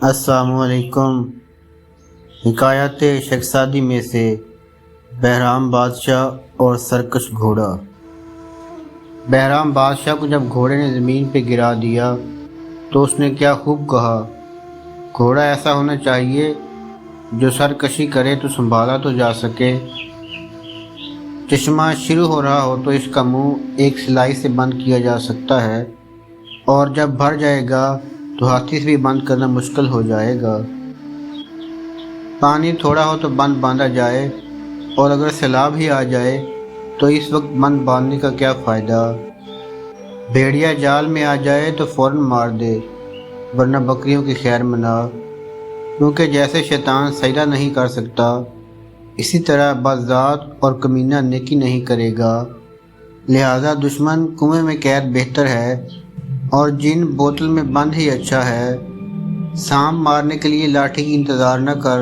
السلام علیکم۔ حکایت شخصادی میں سے بہرام بادشاہ اور سرکش گھوڑا۔ بہرام بادشاہ کو جب گھوڑے نے زمین پہ گرا دیا تو اس نے کیا خوب کہا، گھوڑا ایسا ہونا چاہیے جو سرکشی کرے تو سنبھالا تو جا سکے۔ چشمہ شروع ہو رہا ہو تو اس کا منہ ایک سلائی سے بند کیا جا سکتا ہے، اور جب بھر جائے گا تو ہاتھی سے بھی بند کرنا مشکل ہو جائے گا۔ پانی تھوڑا ہو تو بند باندھا جائے، اور اگر سیلاب ہی آ جائے تو اس وقت بند باندھنے کا کیا فائدہ۔ بھیڑیا جال میں آ جائے تو فوراً مار دے، ورنہ بکریوں کی خیر منا، کیونکہ جیسے شیطان سجدہ نہیں کر سکتا اسی طرح بذات اور کمینہ نیکی نہیں کرے گا۔ لہذا دشمن کنویں میں قید بہتر ہے اور جن بوتل میں بند ہی اچھا ہے۔ سانپ مارنے کے لیے لاٹھی کی انتظار نہ کر،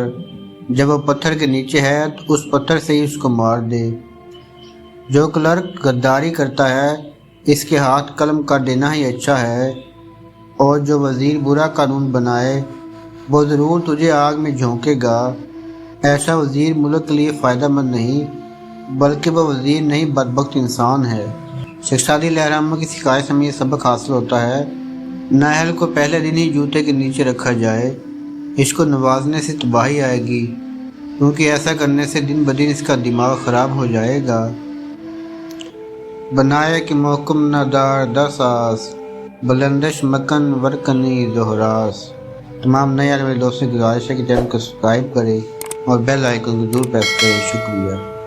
جب وہ پتھر کے نیچے ہے تو اس پتھر سے ہی اس کو مار دے۔ جو کلرک غداری کرتا ہے اس کے ہاتھ قلم کر دینا ہی اچھا ہے، اور جو وزیر برا قانون بنائے وہ ضرور تجھے آگ میں جھونکے گا۔ ایسا وزیر ملک کے لیے فائدہ مند نہیں بلکہ وہ وزیر نہیں بدبخت انسان ہے۔ شخصادی لہرامہ کی سکھائے سے ہمیں یہ سبق حاصل ہوتا ہے، نااہل کو پہلے دن ہی جوتے کے نیچے رکھا جائے، اس کو نوازنے سے تباہی آئے گی، کیونکہ ایسا کرنے سے دن بدن اس کا دماغ خراب ہو جائے گا۔ بنائے کہ محکم نہ دار 10 آس، بلندش مکن ورکنی زہراس۔ تمام نئے آنے والے دوستوں کی گزارش ہے کہ چینل کو سبسکرائب کریں اور بیل آئیکن کو ضرور پریس کریں۔ شکریہ۔